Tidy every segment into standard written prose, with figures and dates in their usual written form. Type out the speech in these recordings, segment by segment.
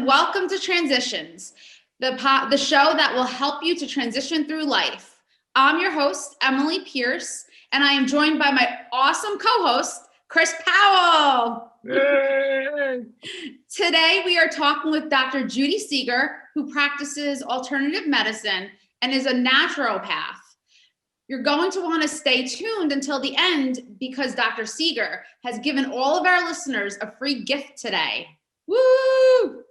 welcome to Transitions, the show that will help you to transition through life. I'm your host, Emily Pierce, and I am joined by my awesome co-host, Chris Powell. Yay! Today, we are talking with Dr. Judy Seeger, who practices alternative medicine and is a naturopath. You're going to want to stay tuned until the end because Dr. Seeger has given all of our listeners a free gift today. Woo!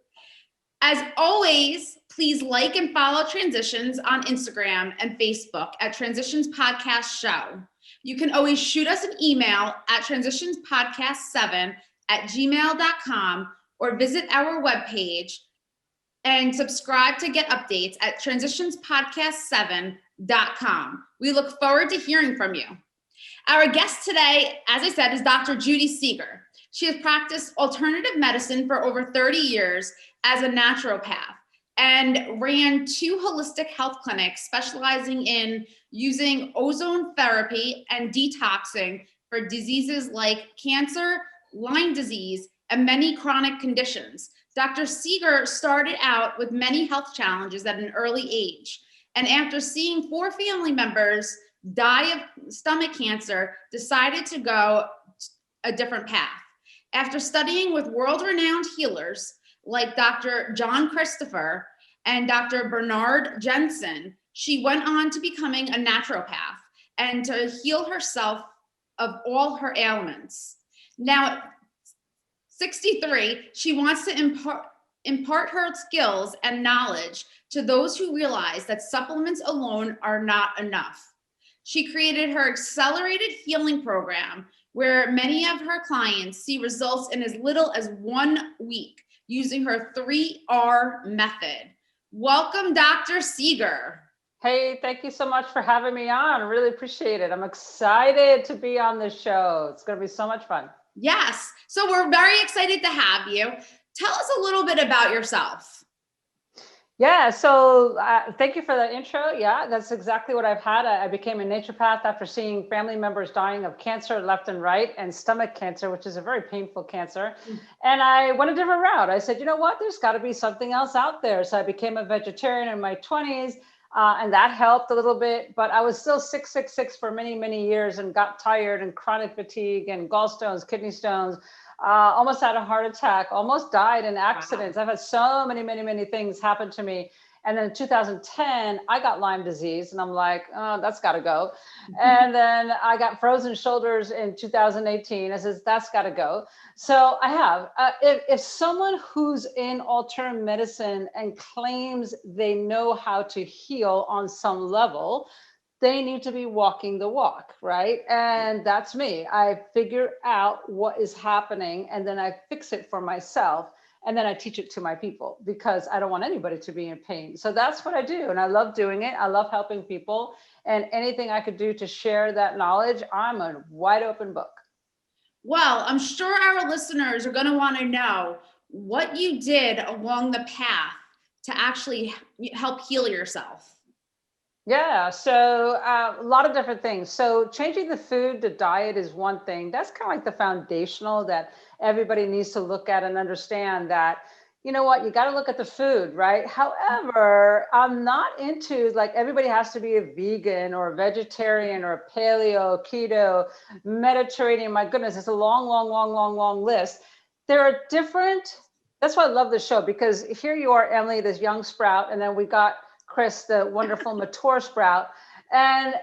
As always, please like and follow Transitions on Instagram and Facebook at Transitions Podcast Show. You can always shoot us an email at transitionspodcast7@gmail.com or visit our webpage and subscribe to get updates at transitionspodcast7.com. We look forward to hearing from you. Our guest today, as I said, is Dr. Judy Seeger. She has practiced alternative medicine for over 30 years as a naturopath and ran 2 holistic health clinics specializing in using ozone therapy and detoxing for diseases like cancer, Lyme disease, and many chronic conditions. Dr. Seeger started out with many health challenges at an early age, and after seeing 4 family members die of stomach cancer, decided to go a different path. After studying with world-renowned healers like Dr. John Christopher and Dr. Bernard Jensen, she went on to becoming a naturopath and to heal herself of all her ailments. Now, at 63, she wants to impart her skills and knowledge to those who realize that supplements alone are not enough. She created her accelerated healing program, where many of her clients see results in as little as 1 week using her 3R method. Welcome, Dr. Seeger. Hey, thank you so much for having me on. I really appreciate it. I'm excited to be on this show. It's going to be so much fun. Yes, so we're very excited to have you. Tell us a little bit about yourself. Yeah, so thank you for that intro. Yeah, that's exactly what I've had. I became a naturopath after seeing family members dying of cancer left and right, and stomach cancer, which is a very painful cancer. And I went a different route. I said, you know what, there's got to be something else out there. So I became a vegetarian in my 20s, and that helped a little bit. But I was still sick for many, many years and got tired and chronic fatigue and gallstones, kidney stones. Almost had a heart attack, almost died in accidents. Wow. I've had so many things happen to me. And then in 2010, I got Lyme disease and I'm like, oh, that's got to go. And then I got frozen shoulders in 2018. I says, that's got to go. So I have, if someone who's in alternative medicine and claims they know how to heal on some level, they need to be walking the walk, right? And that's me. I figure out what is happening and then I fix it for myself. And then I teach it to my people because I don't want anybody to be in pain. So that's what I do. And I love doing it. I love helping people. And anything I could do to share that knowledge, I'm a wide open book. Well, I'm sure our listeners are going to want to know what you did along the path to actually help heal yourself. Yeah, so a lot of different things. So changing the food, the diet is one thing. That's kind of like the foundational that everybody needs to look at and understand that, you know what, you got to look at the food, right? However, I'm not into like everybody has to be a vegan or a vegetarian or a paleo, keto, Mediterranean. My goodness, it's a long list. There are different, that's why I love this show because here you are, Emily, this young sprout, and then we got Chris, the wonderful mature sprout. And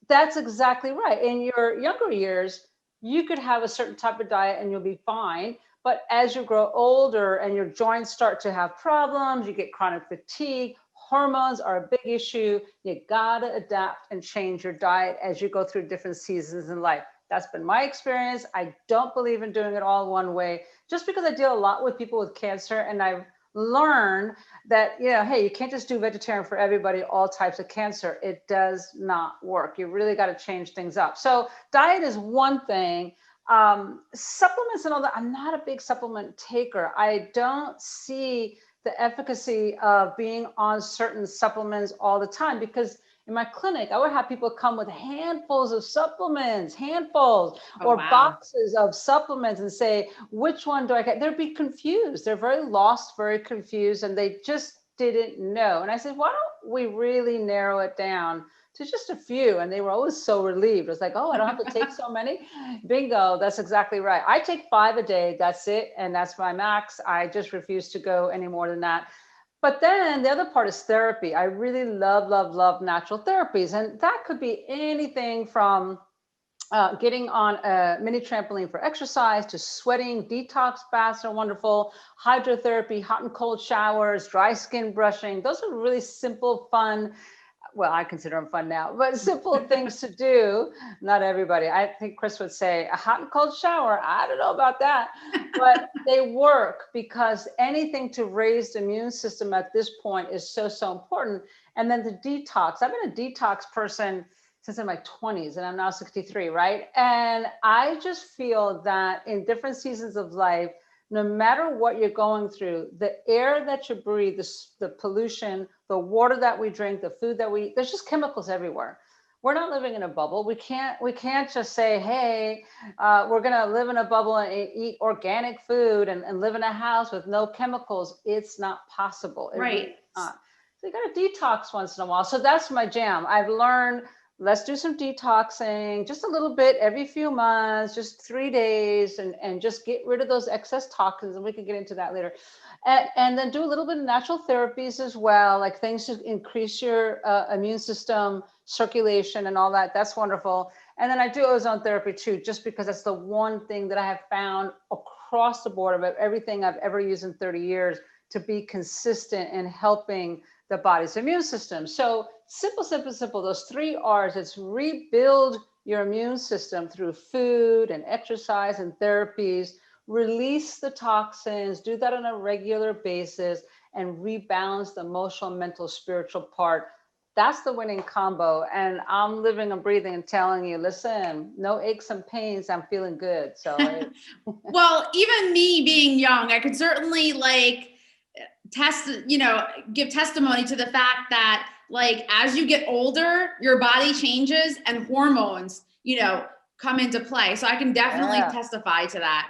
that's exactly right. In your younger years, you could have a certain type of diet and you'll be fine. But as you grow older and your joints start to have problems, you get chronic fatigue, hormones are a big issue. You gotta adapt and change your diet as you go through different seasons in life. That's been my experience. I don't believe in doing it all one way, just because I deal a lot with people with cancer and I've learn that, hey, you can't just do vegetarian for everybody, all types of cancer. It does not work. You really got to change things up. So diet is one thing. Supplements and all that, I'm not a big supplement taker. I don't see the efficacy of being on certain supplements all the time because in my clinic, I would have people come with handfuls of supplements, handfuls, Oh, or wow. boxes of supplements and say, which one do I get? They'd be confused. They're very lost, very confused, and they just didn't know. And I said, why don't we really narrow it down to just a few? And they were always so relieved. It was like, oh, I don't have to take so many. Bingo, that's exactly right. I take 5 a day, that's it. And that's my max. I just refuse to go any more than that. But then the other part is therapy. I really love, love, love natural therapies. And that could be anything from getting on a mini trampoline for exercise to sweating. Detox baths are wonderful. Hydrotherapy, hot and cold showers, dry skin brushing. Those are really simple, fun, well, I consider them fun now, but simple things to do. Not everybody. I think Chris would say a hot and cold shower. I don't know about that, but they work because anything to raise the immune system at this point is so, so important. And then the detox. I've been a detox person since in my 20s and I'm now 63, right? And I just feel that in different seasons of life, no matter what you're going through, the air that you breathe, the pollution, the water that we drink, the food that we eat, there's just chemicals everywhere. We're not living in a bubble. We can't just say, hey, we're gonna live in a bubble and eat organic food and live in a house with no chemicals. It's not possible. It really is Right. not. So you gotta detox once in a while. So that's my jam. I've learned, let's do some detoxing, just a little bit every few months, just 3 days, and just get rid of those excess toxins. And we can get into that later. And then do a little bit of natural therapies as well, like things to increase your immune system, circulation, and all that. That's wonderful. And then I do ozone therapy too, just because that's the one thing that I have found across the board of everything I've ever used in 30 years to be consistent in helping the body's immune system. So simple, simple, simple. Those 3 R's. It's rebuild your immune system through food and exercise and therapies, release the toxins, do that on a regular basis, and rebalance the emotional, mental, spiritual part. That's the winning combo. And I'm living and breathing and telling you, listen, no aches and pains. I'm feeling good. So Well, even me being young, I could certainly like give testimony to the fact that like as you get older, your body changes and hormones, come into play. So I can definitely yeah. testify to that.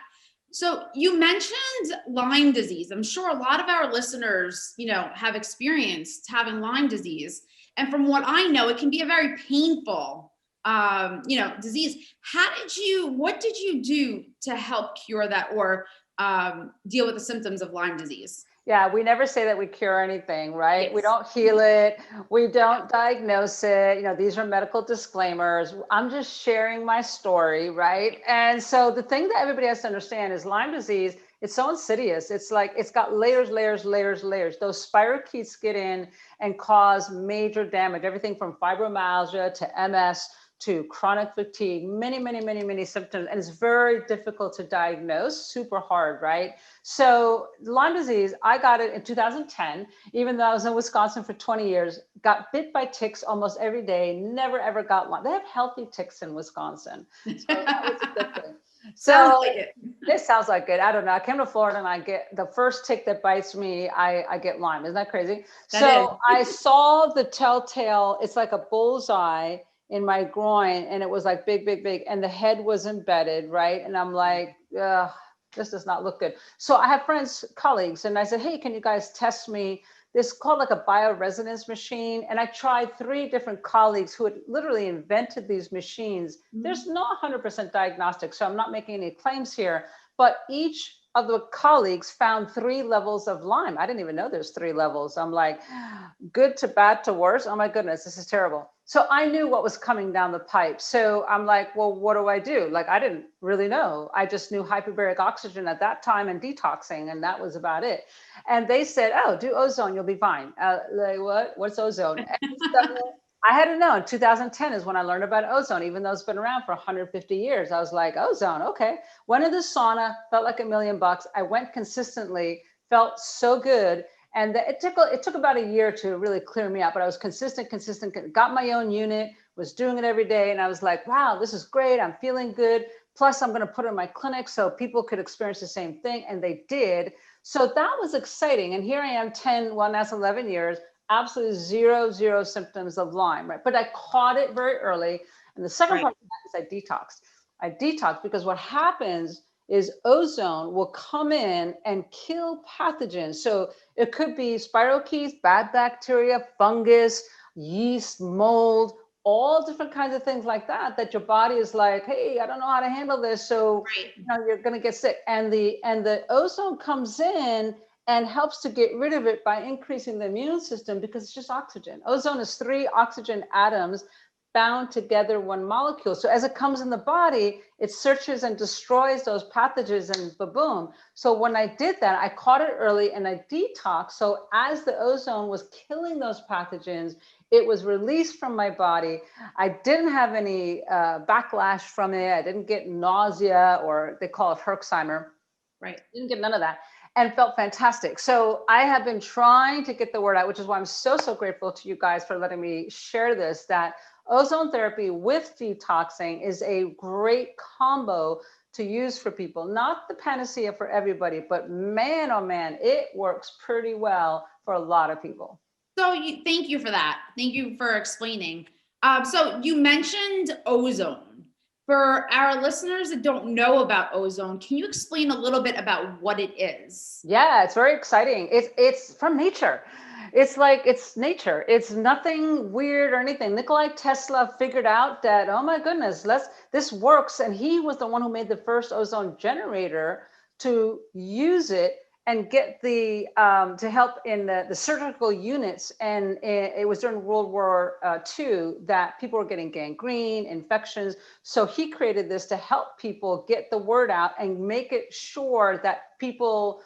So you mentioned Lyme disease. I'm sure a lot of our listeners, have experienced having Lyme disease. And from what I know, it can be a very painful, disease. What did you do to help cure that or deal with the symptoms of Lyme disease? Yeah, we never say that we cure anything, right? We Yes. don't heal it. We don't diagnose it. These are medical disclaimers. I'm just sharing my story, right? And so the thing that everybody has to understand is Lyme disease, it's so insidious. It's like, it's got layers, layers, layers, layers. Those spirochetes get in and cause major damage, everything from fibromyalgia to MS to chronic fatigue, many, many, many, many symptoms. And it's very difficult to diagnose, super hard, right? So Lyme disease, I got it in 2010, even though I was in Wisconsin for 20 years, got bit by ticks almost every day, never, ever got Lyme. They have healthy ticks in Wisconsin. So that was a good thing. Sounds So like it. this sounds like it. I don't know. I came to Florida and I get the first tick that bites me, I get Lyme. Isn't that crazy? So I saw the telltale, it's like a bullseye in my groin, and it was like big, big, big, and the head was embedded, right? And I'm like, ugh, this does not look good. So I have friends, colleagues, and I said, hey, can you guys test me? This is called like a bioresonance machine. And I tried 3 different colleagues who had literally invented these machines. There's no 100% diagnostic, so I'm not making any claims here, but each of the colleagues found 3 levels of Lyme. I didn't even know there's 3 levels. I'm like, good to bad to worse. Oh my goodness, this is terrible. So I knew what was coming down the pipe. So I'm like, well, what do I do? Like, I didn't really know. I just knew hyperbaric oxygen at that time and detoxing, and that was about it. And they said, oh, do ozone, you'll be fine. Like, what? What's ozone? So I had to know. 2010 is when I learned about ozone, even though it's been around for 150 years. I was like, ozone, okay. Went in the sauna, felt like $1,000,000. I went consistently, felt so good. And it took about a year to really clear me up, but I was consistent, got my own unit, was doing it every day. And I was like, wow, this is great. I'm feeling good. Plus I'm going to put it in my clinic so people could experience the same thing. And they did. So that was exciting. And here I am 10, well, that's 11 years. absolutely zero symptoms of Lyme, right? But I caught it very early. And the second Right. part of that is I detoxed. I detoxed because what happens is ozone will come in and kill pathogens. So it could be spirochetes, bad bacteria, fungus, yeast, mold, all different kinds of things like that, that your body is like, hey, I don't know how to handle this. So Right. you know, you're going to get sick. And the ozone comes in and helps to get rid of it by increasing the immune system because it's just oxygen. Ozone is 3 oxygen atoms bound together, one molecule. So as it comes in the body, it searches and destroys those pathogens and boom. So when I did that, I caught it early and I detoxed. So as the ozone was killing those pathogens, it was released from my body. I didn't have any backlash from it. I didn't get nausea, or they call it Herxheimer. Right. Didn't get none of that, and felt fantastic. So I have been trying to get the word out, which is why I'm so grateful to you guys for letting me share this, that ozone therapy with detoxing is a great combo to use for people. Not the panacea for everybody, but man, oh man, it works pretty well for a lot of people. So thank you for that. Thank you for explaining. So you mentioned ozone. For our listeners that don't know about ozone, can you explain a little bit about what it is? Yeah, it's very exciting. It's from nature. It's like, it's nature. It's nothing weird or anything. Nikolai Tesla figured out that, oh my goodness, this works. And he was the one who made the first ozone generator to use it and get the to help in the surgical units. And it was during World War II that people were getting gangrene, infections. So he created this to help people get the word out and make it sure that people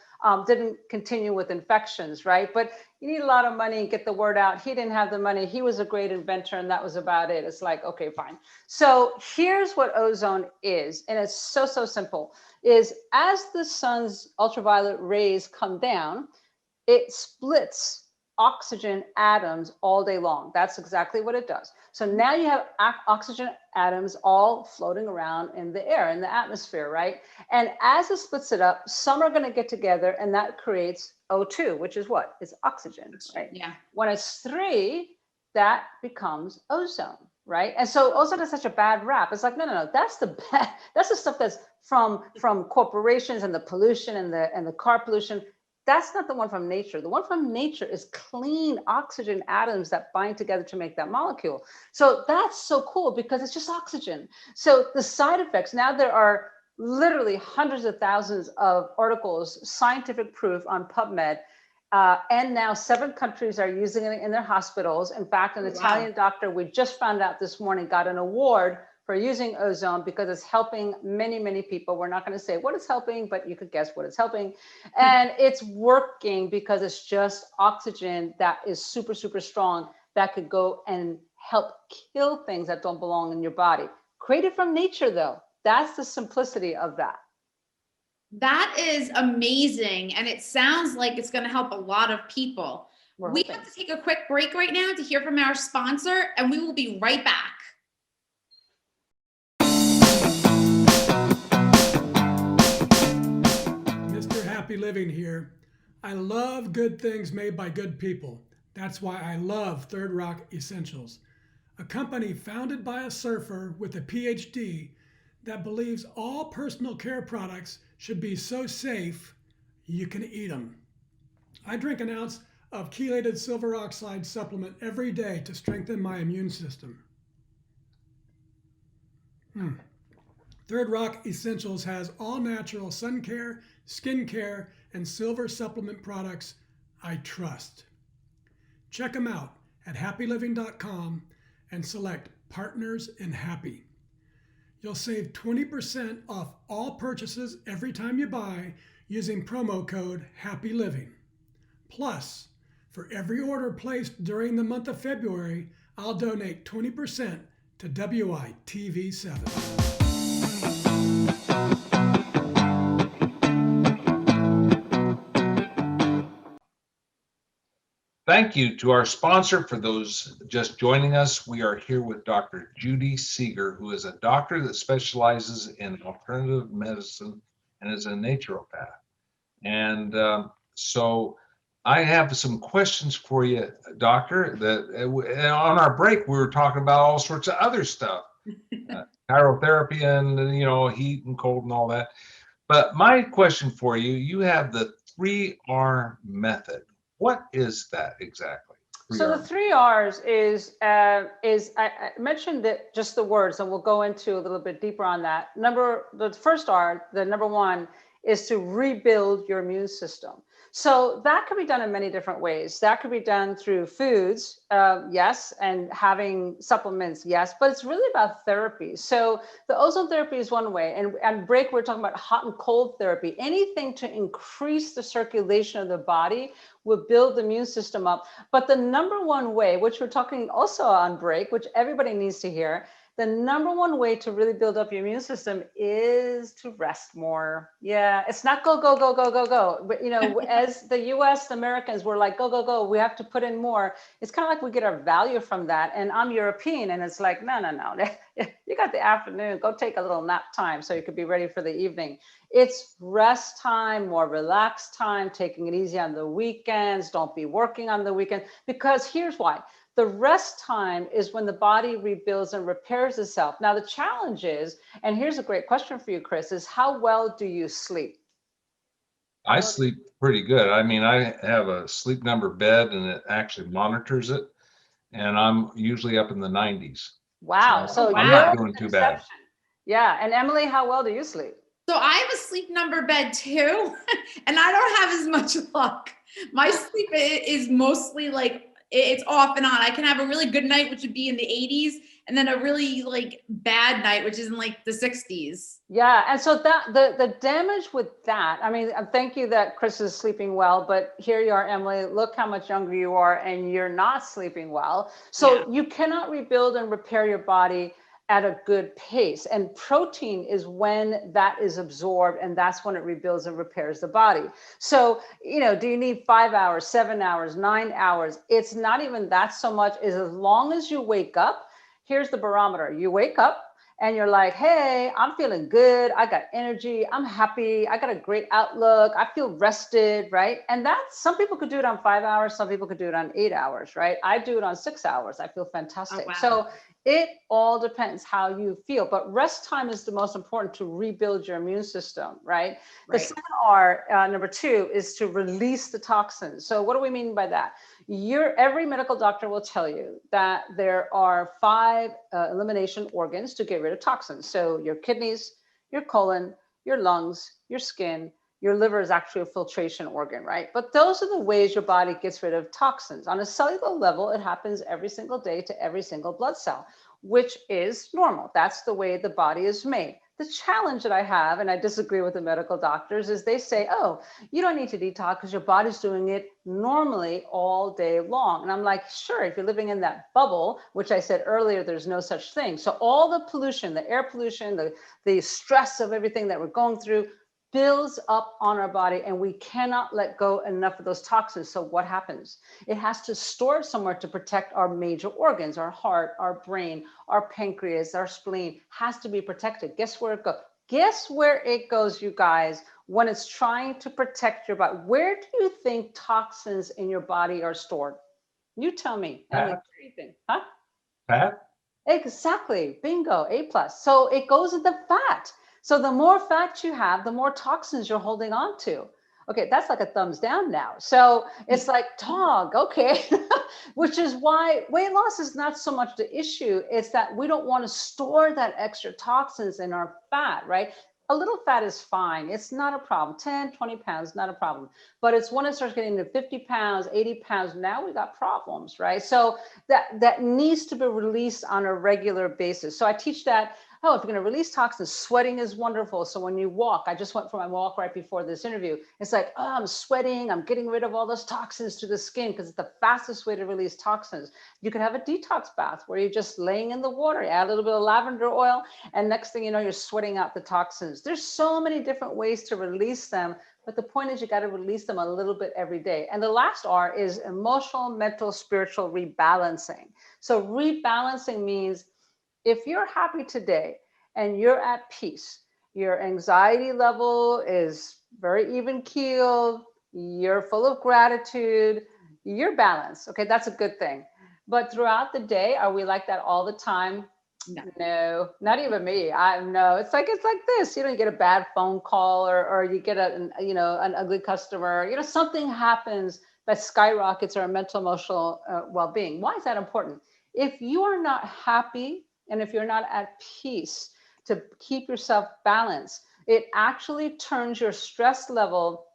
didn't continue with infections, right? But you need a lot of money and get the word out. He didn't have the money. He was a great inventor, and that was about it. It's like, okay, fine. So here's what ozone is, and it's so simple, is as the sun's ultraviolet rays come down, it splits oxygen atoms all day long. That's exactly what it does. So now you have oxygen atoms all floating around in the air, in the atmosphere, right? And as it splits it up, some are going to get together, and that creates O2, which is what? It's oxygen, right? Yeah. When it's 3, that becomes ozone, right? And so ozone is such a bad rap. It's like, no, that's the bad, that's the stuff that's from corporations and the pollution and the car pollution. That's not the one from nature. The one from nature is clean oxygen atoms that bind together to make that molecule. So that's so cool because it's just oxygen. So the side effects, now there are literally hundreds of thousands of articles, scientific proof on PubMed, and now 7 countries are using it in their hospitals. In fact, an Italian doctor, we just found out this morning, got an award for using ozone because it's helping many people. We're not going to say what it's helping, but you could guess what it's helping. And it's working because it's just oxygen that is super strong that could go and help kill things that don't belong in your body. Created from nature, though. That's the simplicity of that. That is amazing. And it sounds like it's going to help a lot of people. We have to take a quick break right now to hear from our sponsor, and we will be right back. Happy Living here. I love good things made by good people. That's why I love Third Rock Essentials, a company founded by a surfer with a PhD that believes all personal care products should be so safe you can eat them. I drink an ounce of chelated silver oxide supplement every day to strengthen my immune system. Third Rock Essentials has all natural sun care, skin care, and silver supplement products I trust. Check them out at happyliving.com and select Partners in Happy. You'll save 20% off all purchases every time you buy using promo code HAPPYLIVING. Plus, for every order placed during the month of February, I'll donate 20% to WYTV7. Thank you to our sponsor. For those just joining us, we are here with Dr. Judy Seeger, who is a doctor that specializes in alternative medicine and is a naturopath. And so I have some questions for you, doctor. That on our break, we were talking about all sorts of other stuff, chirotherapy and, heat and cold and all that. But my question for you, you have the 3R method. What is that exactly? So the 3Rs is I mentioned it, just the words, and we'll go into a little bit deeper on that. The first R, the number one, is to rebuild your immune system. So that could be done in many different ways. That could be done through foods, yes, and having supplements, yes, but it's really about therapy. So the ozone therapy is one way, and break, we're talking about hot and cold therapy. Anything to increase the circulation of the body will build the immune system up. But the number one way, which we're talking also on break, which everybody needs to hear, the number one way to really build up your immune system is to rest more. Yeah, it's not go, go, go, go, go, go. But, as the US Americans, we're like, go, go, go. We have to put in more. It's kind of like we get our value from that. And I'm European, and it's like, no, no, no. You got the afternoon. Go take a little nap time so you could be ready for the evening. It's rest time, more relaxed time, taking it easy on the weekends. Don't be working on the weekend, because here's why. The rest time is when the body rebuilds and repairs itself. Now, the challenge is, and here's a great question for you, Chris, is how well do you sleep? I sleep pretty good. I mean, I have a Sleep Number bed, and it actually monitors it, and I'm usually up in the 90s. Wow. So I'm not doing too bad. Yeah. And Emily, how well do you sleep? So I have a Sleep Number bed too, and I don't have as much luck. My sleep is mostly like, it's off and on. I can have a really good night, which would be in the 80s, and then a really like bad night, which is in like the 60s. Yeah, and so that the damage with that, I mean, thank you that Chris is sleeping well, but here you are, Emily, look how much younger you are, and you're not sleeping well. So you cannot rebuild and repair your body at a good pace. And protein is when that is absorbed, and that's when it rebuilds and repairs the body. So, do you need 5 hours, 7 hours, 9 hours? It's not even that so much, as long as you wake up. Here's the barometer. You wake up and you're like, hey, I'm feeling good. I got energy. I'm happy. I got a great outlook. I feel rested, right? And some people could do it on 5 hours. Some people could do it on 8 hours, right? I do it on 6 hours. I feel fantastic. Oh, wow. So it all depends how you feel. But rest time is the most important to rebuild your immune system, right? The second R, number two, is to release the toxins. So what do we mean by that? Every medical doctor will tell you that there are 5 elimination organs to get rid of toxins. So your kidneys, your colon, your lungs, your skin, your liver is actually a filtration organ, right? But those are the ways your body gets rid of toxins. On a cellular level, it happens every single day to every single blood cell, which is normal. That's the way the body is made. The challenge that I have, and I disagree with the medical doctors, is they say, oh, you don't need to detox because your body's doing it normally all day long. And I'm like, sure, if you're living in that bubble, which I said earlier, there's no such thing. So all the pollution, the air pollution, the stress of everything that we're going through builds up on our body, and we cannot let go enough of those toxins. So what happens? It has to store somewhere to protect our major organs, our heart, our brain, our pancreas, our spleen has to be protected. Guess where it goes? Guess where it goes, you guys, when it's trying to protect your body? Where do you think toxins in your body are stored? You tell me. Emily, where do you think? Huh? Fat? Exactly. Bingo. A+. So it goes in the fat. So the more fat you have, the more toxins you're holding on to. Okay, that's like a thumbs down now. So it's like, dog, okay. Which is why weight loss is not so much the issue. It's that we don't want to store that extra toxins in our fat, right? A little fat is fine. It's not a problem. 10, 20 pounds, not a problem. But it's when it starts getting to 50 pounds, 80 pounds, now we got problems, right? So that needs to be released on a regular basis. So I teach that, oh, if you're going to release toxins, sweating is wonderful. So when you walk, I just went for my walk right before this interview. It's like, oh, I'm sweating. I'm getting rid of all those toxins to the skin because it's the fastest way to release toxins. You can have a detox bath where you're just laying in the water, add a little bit of lavender oil, and next thing you know, you're sweating out the toxins. There's so many different ways to release them. But the point is you got to release them a little bit every day. And the last R is emotional, mental, spiritual rebalancing. So rebalancing means if you're happy today and you're at peace, your anxiety level is very even keeled, you're full of gratitude, you're balanced. Okay, that's a good thing. But throughout the day, are we like that all the time? No. No, not even me. I no. It's like this. You know, you get a bad phone call, or you get an ugly customer. You know, something happens that skyrockets our mental emotional well-being. Why is that important? If you are not happy and if you're not at peace to keep yourself balanced, it actually turns your stress level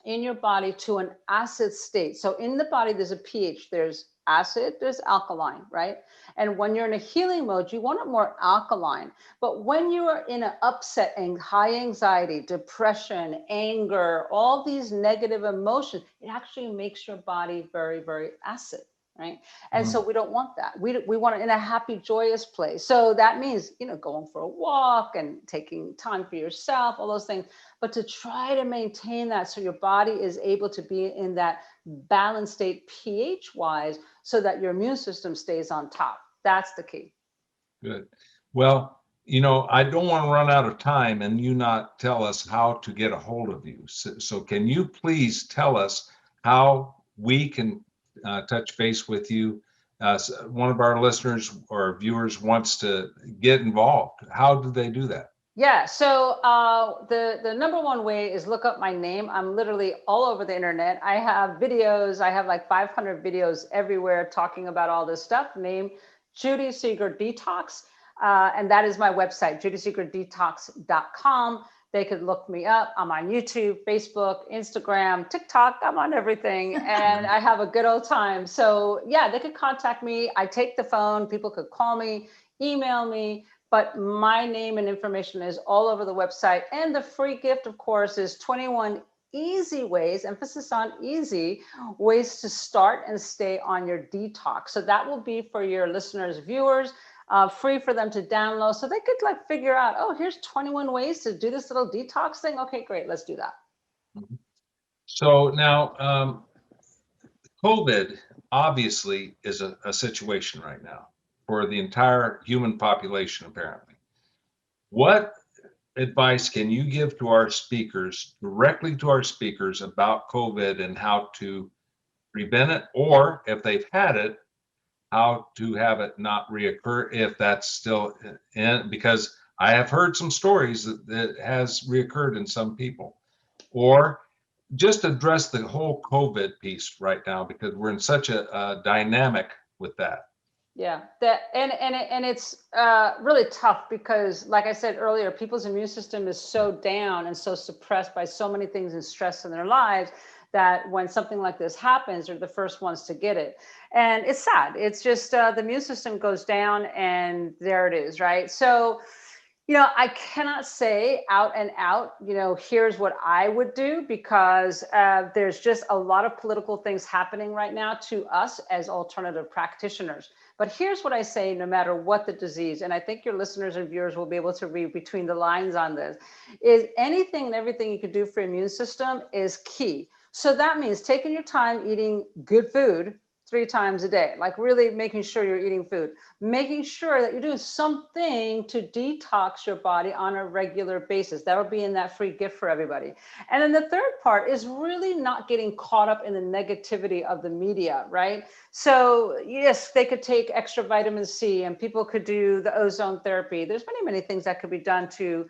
in your body to an acid state. So in the body, there's a pH, there's acid, there's alkaline, right? And when you're in a healing mode, you want it more alkaline. But when you are in an upset and high anxiety, depression, anger, all these negative emotions, it actually makes your body very, very acid. Right. And so we don't want that. We want it in a happy, joyous place. So that means, going for a walk and taking time for yourself, all those things. But to try to maintain that so your body is able to be in that balanced state pH wise so that your immune system stays on top. That's the key. Good. Well, I don't want to run out of time and you not tell us how to get a hold of you. So can you please tell us how we can touch base with you? One of our listeners or viewers wants to get involved. How do they do that? Yeah, so the number one way is look up my name. I'm literally all over the internet. I have videos. I have like 500 videos everywhere talking about all this stuff. Name Judy Seeger Detox. And that is my website, judyseegerdetox.com. They could look me up. I'm on YouTube, Facebook, Instagram, TikTok. I'm on everything. And I have a good old time. So yeah, they could contact me. I take the phone. People could call me, email me. But my name and information is all over the website. And the free gift, of course, is 21 easy ways, emphasis on easy, ways to start and stay on your detox. So that will be for your listeners, viewers, free for them to download. So they could like figure out, oh, here's 21 ways to do this little detox thing. Okay, great, let's do that. So now, COVID obviously is a situation right now for the entire human population, apparently. What advice can you give to our speakers, directly to our speakers, about COVID and how to prevent it, or if they've had it, how to have it not reoccur if that's still in? Because I have heard some stories that has reoccurred in some people. Or just address the whole COVID piece right now, because we're in such a dynamic with that. Yeah, and it's really tough because, like I said earlier, people's immune system is so down and so suppressed by so many things and stress in their lives that when something like this happens, they're the first ones to get it. And it's sad. It's just the immune system goes down and there it is, right? So, I cannot say out and out, here's what I would do, because there's just a lot of political things happening right now to us as alternative practitioners. But here's what I say, no matter what the disease, and I think your listeners and viewers will be able to read between the lines on this, is anything and everything you can do for your immune system is key. So that means taking your time eating good food 3 times a day, like really making sure you're eating food, making sure that you're doing something to detox your body on a regular basis. That'll be in that free gift for everybody. And then the third part is really not getting caught up in the negativity of the media, right? So yes, they could take extra vitamin C and people could do the ozone therapy. There's many, many things that could be done to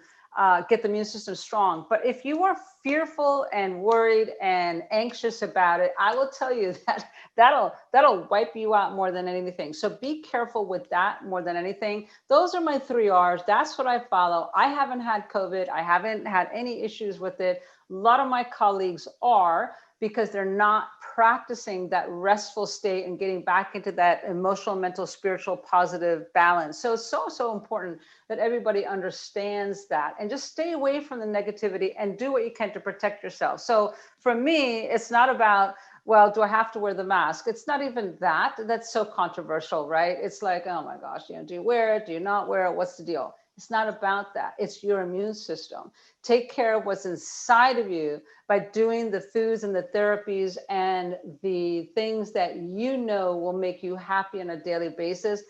get the immune system strong. But if you are fearful and worried and anxious about it, I will tell you that that'll wipe you out more than anything. So be careful with that more than anything. Those are my 3 R's. That's what I follow. I haven't had COVID. I haven't had any issues with it. A lot of my colleagues are, because they're not practicing that restful state and getting back into that emotional, mental, spiritual, positive balance. So it's so important that everybody understands that and just stay away from the negativity and do what you can to protect yourself. So for me, it's not about, well, do I have to wear the mask? It's not even that. That's so controversial, right? It's like, oh my gosh, do you wear it? Do you not wear it? What's the deal? It's not about that. It's your immune system. Take care of what's inside of you by doing the foods and the therapies and the things that will make you happy on a daily basis.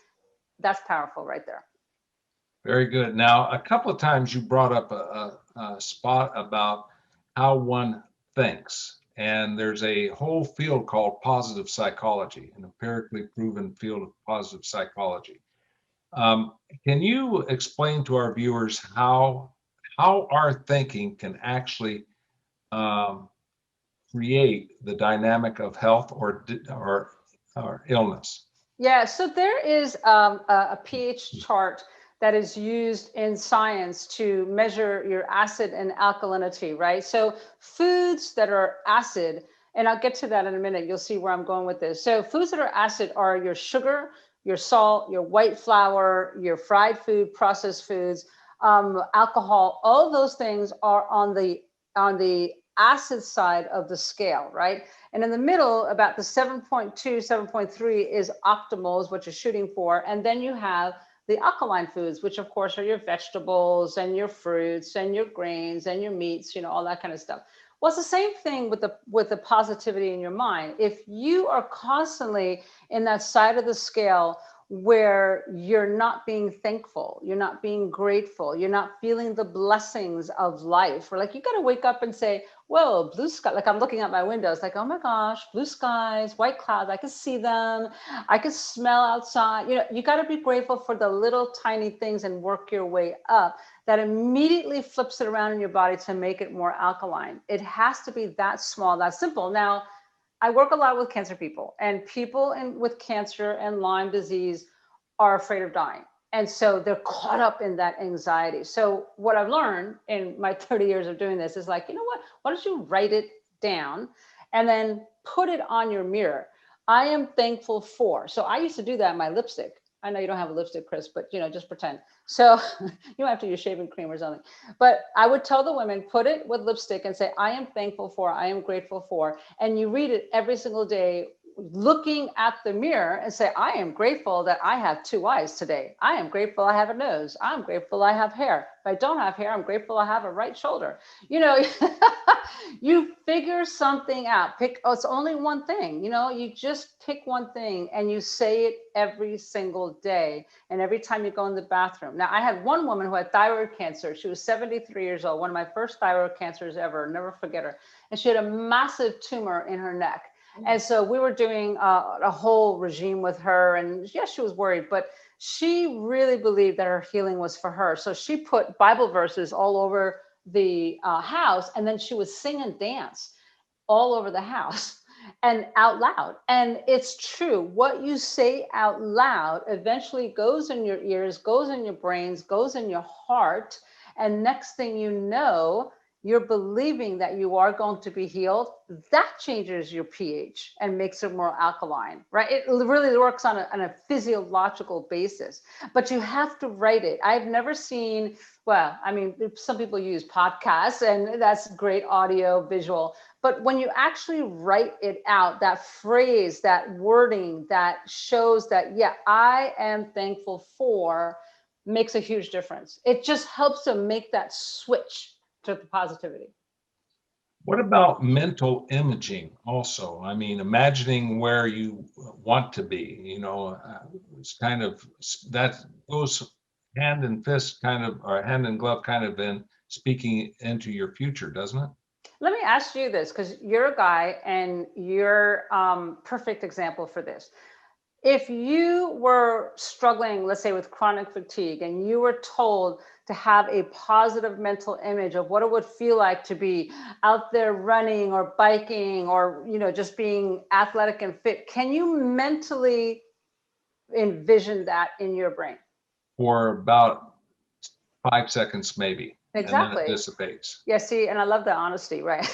That's powerful right there. Very good. Now, a couple of times you brought up a spot about how one thinks. And there's a whole field called positive psychology, an empirically proven field of positive psychology. Can you explain to our viewers how our thinking can actually create the dynamic of health or illness? Yeah, so there is a pH chart that is used in science to measure your acid and alkalinity, right? So foods that are acid, and I'll get to that in a minute, you'll see where I'm going with this. So foods that are acid are your sugar, your salt, your white flour, your fried food, processed foods, alcohol. All those things are on the acid side of the scale, right? And in the middle, about the 7.2, 7.3 is optimal, is what you're shooting for. And then you have the alkaline foods, which of course are your vegetables and your fruits and your grains and your meats, all that kind of stuff. Well, it's the same thing with the positivity in your mind. If you are constantly in that side of the scale where you're not being thankful, you're not being grateful, you're not feeling the blessings of life, or like you got to wake up and say, whoa, blue sky, like I'm looking out my window, it's like, oh my gosh, blue skies, white clouds, I can see them, I can smell outside. You got to be grateful for the little tiny things and work your way up. That immediately flips it around in your body to make it more alkaline. It has to be that small, that simple. Now, I work a lot with cancer people, and people with cancer and Lyme disease are afraid of dying. And so they're caught up in that anxiety. So what I've learned in my 30 years of doing this is like, you know what? Why don't you write it down and then put it on your mirror? I am thankful for. So I used to do that in my lipstick. I know you don't have a lipstick, Chris, but just pretend. So you don't have to use shaving cream or something. But I would tell the women, put it with lipstick and say, I am thankful for, I am grateful for. And you read it every single day, looking at the mirror and say, I am grateful that I have 2 eyes today. I am grateful I have a nose. I'm grateful I have hair. If I don't have hair, I'm grateful I have a right shoulder. You figure something out. It's only one thing, you just pick one thing and you say it every single day. And every time you go in the bathroom. Now, I had one woman who had thyroid cancer. She was 73 years old, one of my first thyroid cancers ever, never forget her. And she had a massive tumor in her neck. And so we were doing a whole regime with her, and yes, she was worried, but she really believed that her healing was for her. So she put Bible verses all over the house, and then she would sing and dance all over the house and out loud. And it's true. What you say out loud eventually goes in your ears, goes in your brains, goes in your heart. And next thing you know, you're believing that you are going to be healed. That changes your pH and makes it more alkaline, right? It really works on a physiological basis, but you have to write it. I've never seen, well, I mean, some people use podcasts and that's great audio, visual, but when you actually write it out, that phrase, that wording that shows that, yeah, I am thankful for, makes a huge difference. It just helps to make that switch to the positivity. What about mental imaging also? I mean, imagining where you want to be, it's kind of, that goes hand in fist kind of, or hand in glove kind of in speaking into your future, doesn't it? Let me ask you this, because you're a guy and you're perfect example for this. If you were struggling, let's say with chronic fatigue, and you were told to have a positive mental image of what it would feel like to be out there running or biking or, just being athletic and fit, can you mentally envision that in your brain? For about 5 seconds, maybe. Exactly. And then it dissipates. Yeah, see, and I love the honesty, right?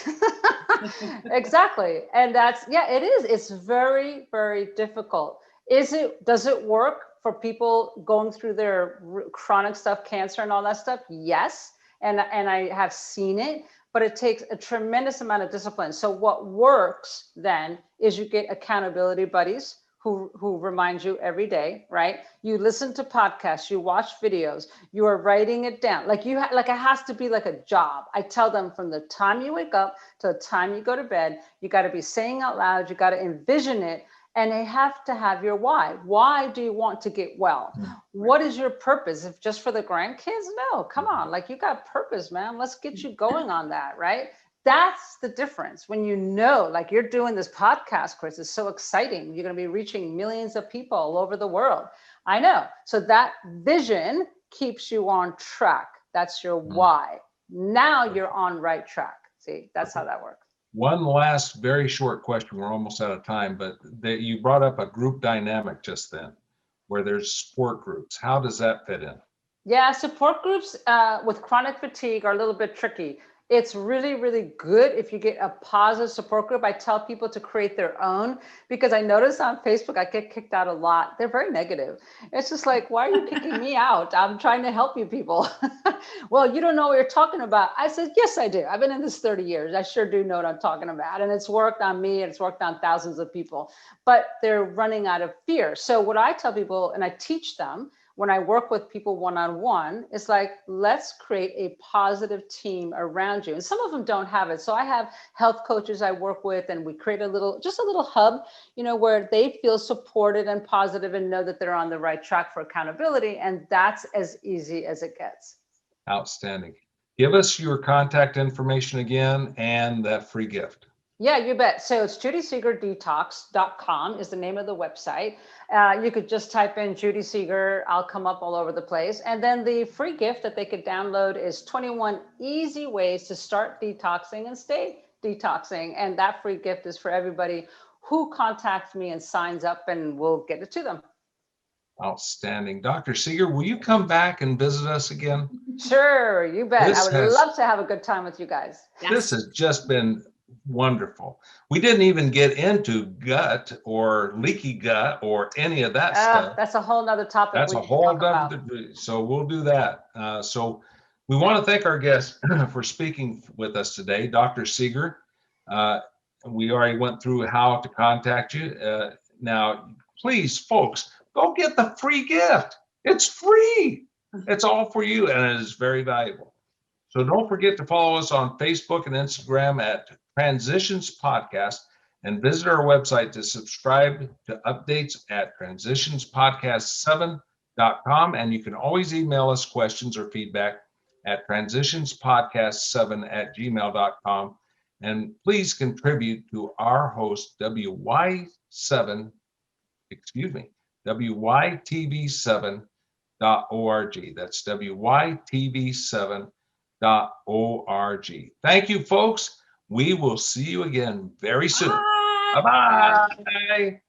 Exactly. And that's, yeah, it is. It's very, very difficult. Does it work for people going through their chronic stuff, cancer and all that stuff? Yes. And I have seen it, but it takes a tremendous amount of discipline. So what works then is you get accountability buddies who remind you every day, right? You listen to podcasts, you watch videos, you are writing it down. Like it has to be like a job. I tell them from the time you wake up to the time you go to bed, you got to be saying out loud, you got to envision it. And they have to have your why. Why do you want to get well? What is your purpose? If just for the grandkids? No, come on. Like you got purpose, man. Let's get you going on that, right? that's the difference. When you know, like you're doing this podcast, Chris, is so exciting. You're going to be reaching millions of people all over the world. I know. So that vision keeps you on track. That's your why. Now you're on right track. See, that's how that works. One last very short question. We're almost out of time, but you brought up a group dynamic just then where there's support groups. How does that fit in? Yeah, support groups with chronic fatigue are a little bit tricky. It's really, really good if you get a positive support group. I tell people to create their own because I notice on Facebook, I get kicked out a lot. They're very negative. It's just like, why are you kicking me out? I'm trying to help you people. Well, you don't know what you're talking about. I said, yes, I do. I've been in this 30 years. I sure do know what I'm talking about. And it's worked on me and it's worked on thousands of people, but they're running out of fear. So what I tell people, and I teach them, when I work with people one-on-one, it's like, let's create a positive team around you. And some of them don't have it. So I have health coaches I work with, and we create just a little hub, where they feel supported and positive and know that they're on the right track for accountability. And that's as easy as it gets. Outstanding. Give us your contact information and that free gift. Yeah, you bet. So it's JudySeegerDetox.com is the name of the website. You could just type in Judy Seeger. I'll come up all over the place. And then the free gift that they could download is 21 easy ways to start detoxing and stay detoxing. And that free gift is for everybody who contacts me and signs up, and we'll get it to them. Outstanding. Dr. Seeger, will you come back and visit us again? Sure, you bet. I would love to have a good time with you guys. This has just been wonderful. We didn't even get into gut or leaky gut or any of that stuff. That's a whole nother topic. That's a whole other, so we'll do that. So we want to thank our guest for speaking with us today, Dr. Seeger. We already went through how to contact you. Now, please, folks, go get the free gift. It's free. It's all for you, and it is very valuable. So don't forget to follow us on Facebook and Instagram at Transitions Podcast, and visit our website to subscribe to updates at transitionspodcast7.com. And you can always email us questions or feedback at transitionspodcast7@gmail.com. And please contribute to our host, WYTV7.org. That's WYTV7.org. Thank you, folks. We will see you again very soon. Bye-bye.